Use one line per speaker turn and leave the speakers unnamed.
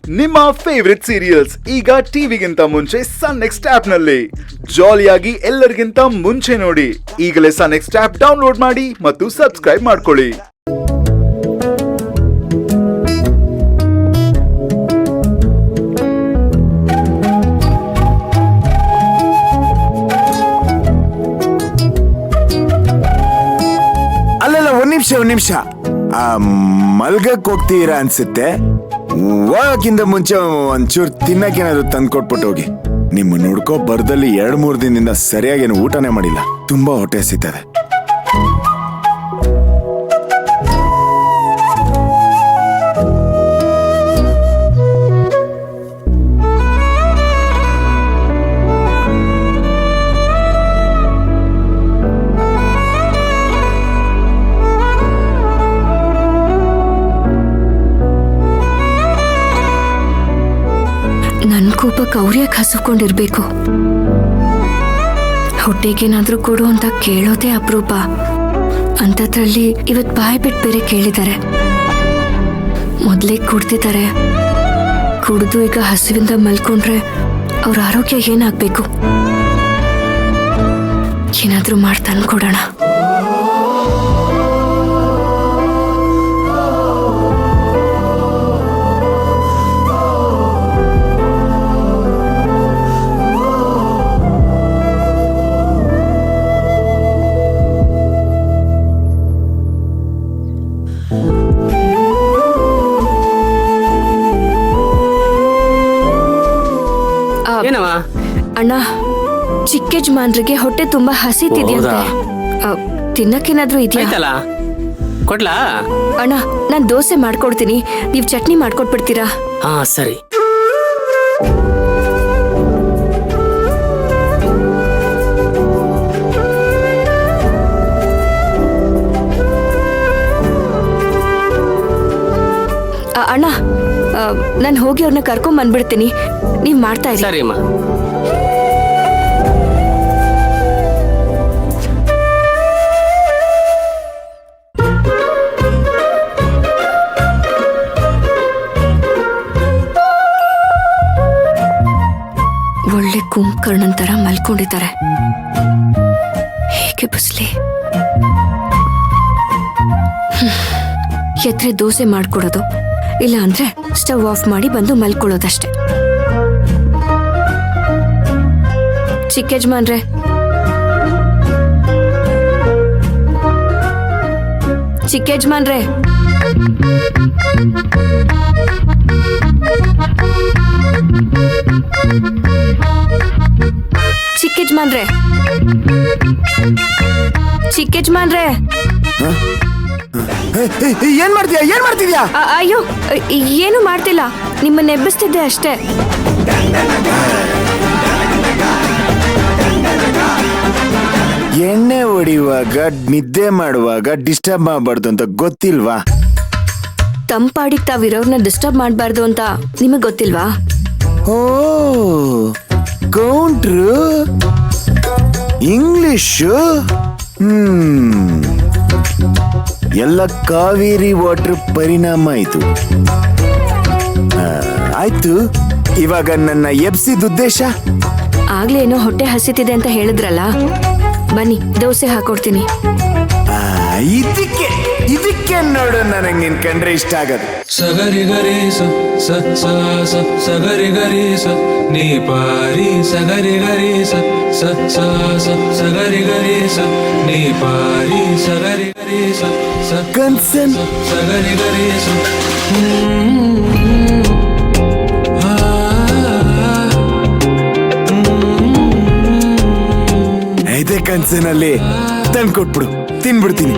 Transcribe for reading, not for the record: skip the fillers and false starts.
ನಿಮ್ಮ favourite serials ಈಗ ಟಿವಿಗಿಂತ ಮುಂಚೆ ಸನ್ ನೆಕ್ಸ್ಟ್ ಆಪ್ ನಲ್ಲಿ ಜಾಲಿಯಾಗಿ ಎಲ್ಲರಿಗಿಂತ ಮುಂಚೆ ನೋಡಿ. ಈಗಲೇ ಸನ್ ನೆಕ್ಸ್ಟ್ ಆಪ್ ಡೌನ್ಲೋಡ್ ಮಾಡಿ ಮತ್ತು ಸಬ್ಸ್ಕ್ರೈಬ್ ಮಾಡ್ಕೊಳ್ಳಿ.
ಅಲ್ಲಲ್ಲ ಒಂದ್ ನಿಮಿಷ ಮಲ್ಗಕ್ ಹೋಗ್ತೀರಾ ಅನ್ಸುತ್ತೆ. ಹೋಗಕ್ಕಿಂತ ಮುಂಚೆ ಒಂಚೂರು ತಿನ್ನಕ್ಕೇನಾದ್ರು ತಂದು ಕೊಟ್ಬಿಟ್ಟು ಹೋಗಿ. ನಿಮ್ಮ ನೋಡ್ಕೋ ಬರ್ದಲ್ಲಿ 2-3 ದಿನದಿಂದ ಸರಿಯಾಗೇನು ಊಟನೇ ಮಾಡಿಲ್ಲ. ತುಂಬಾ ಹೊಟ್ಟೆ ಹಸಿತದೆ.
ನನ್ ಕೋಪಕ್ಕೆ ಅವ್ರ್ಯಾಕೆ ಹಸುಕೊಂಡಿರ್ಬೇಕು? ಹೊಟ್ಟೆಗೇನಾದ್ರೂ ಕೊಡು ಅಂತ ಕೇಳೋದೇ ಅಪರೂಪ. ಅಂಥದ್ರಲ್ಲಿ ಇವತ್ ಬಾಯ್ ಬಿಟ್ಟು ಬೇರೆ ಕೇಳಿದ್ದಾರೆ. ಮೊದ್ಲೇ ಕುಡ್ತಿದ್ದಾರೆ. ಕುಡಿದು ಈಗ ಹಸುವಿಂದ ಮಲ್ಕೊಂಡ್ರೆ ಅವ್ರ ಆರೋಗ್ಯ ಏನಾಗ್ಬೇಕು? ಏನಾದ್ರೂ ಮಾಡಿ ತಂದ್ಕೊಡೋಣ. ಅಣ್ಣ, ಚಿಕ್ಕ ಯಜಮಾನ್ರಿಗೆ ಹೊಟ್ಟೆ ತುಂಬಾ ಹಸಿತಿದೆಯಂತೆ. ತಿನ್ನಕ್ಕೇನಾದ್ರೂ ಇದೆಯಾ?
ಕೊಡ್ಲಾ?
ಅಣ್ಣ, ನಾನ್ ದೋಸೆ ಮಾಡ್ಕೊಡ್ತೀನಿ, ನೀವ್ ಚಟ್ನಿ ಮಾಡ್ಕೊಟ್ಬಿಡ್ತೀರಾ?
ಹಾ ಸರಿ.
ಅಣ್ಣ, ನಾನು ಹೋಗಿ ಅವ್ರನ್ನ ಕರ್ಕೊಂಡ್ ಬಂದ್ಬಿಡ್ತೀನಿ, ನೀವ್ ಮಾಡ್ತಾ ಇರಿ.
ಸರಿ ಅಮ್ಮ.
ಒಳ್ಳೆ ಕುಂಭಕರ್ಣನ್ ತರ ಮಲ್ಕೊಂಡಿದ್ದಾರೆ. ಹೇಗೆ ಬಸ್ಲಿ ಎದ್ರೆ ದೋಸೆ ಮಾಡ್ಕೊಡೋದು, ಇಲ್ಲ ಅಂದ್ರೆ ಸ್ಟವ್ ಆಫ್ ಮಾಡಿ ಬಂದು ಮಲ್ಕೊಳ್ಳೋದಷ್ಟೇ. ಚಿಕ್ಕ ಯಜಮಾನ್ರೆ, ಚಿಕ್ಕ ಯಜಮಾನ್ರೆ, ಚಿಕ್ಕ ಯಜಮಾನ್ರೆ, ಚಿಕ್ಕ ಯಜಮಾನ್ರೆ.
ಏನ್ ಮಾಡ್ತಿದ್ಯಾ?
ಅಯ್ಯೋ, ಏನು ಮಾಡ್ತಿಲ್ಲ, ನಿಮ್ಮನ್ನ ಎಬ್ಬಿಸ್ತಿದ್ದೆ ಅಷ್ಟೇ.
ಎಣ್ಣೆ ಹೊಡಿಯುವಾಗ ನಿದ್ದೆ ಮಾಡುವಾಗ ಡಿಸ್ಟರ್ಬ್ ಮಾಡಬಾರ್ದು ಅಂತ ಗೊತ್ತಿಲ್ವಾ?
ತಂಪಾಡಿಗೆ ತಾವಿರೋರ್ನ ಡಿಸ್ಟರ್ಬ್ ಮಾಡಬಾರ್ದು ಅಂತ ನಿಮಗ್ ಗೊತ್ತಿಲ್ವಾ?
ಓ, ಕೌಂಟ್ರು ಇಂಗ್ಲಿಷು. ಎಲ್ಲ ಕಾವೇರಿ ವಾಟರ್ ಪರಿಣಾಮ ಇದು. ಆಯ್ತು, ಇವಾಗ ನನ್ನ ಎಬ್ಸಿದ ಉದ್ದೇಶ?
ಆಗ್ಲೇ ಏನೋ ಹೊಟ್ಟೆ ಹಸಿತಿದೆ ಅಂತ ಹೇಳಿದ್ರಲ್ಲ, ಬನ್ನಿ ದೋಸೆ ಹಾಕೊಡ್ತೀನಿ.
ಇದಕ್ಕೆ ನೋಡು ನನಗೆ ನಿನ್ ಕಂಡ್ರೆ ಇಷ್ಟ ಆಗದು.
ಸಗರಿ ಗರಿ ಸಗರಿ ಗರಿ ನೀ ಪಾರಿ ಸಗರಿ ಗರಿ ಸಗರಿ ಗರಿ ನೀ ಪಾರಿ ಸಗರಿ ಗರಿ
ಕನ್ಸನ್
ಸಗರಿ ಗರಿ
ಇದೇ ಕನ್ಸನಲ್ಲಿ ತಂದ್ಕೊಟ್ಬಿಡು, ತಿನ್ಬಿಡ್ತೀನಿ.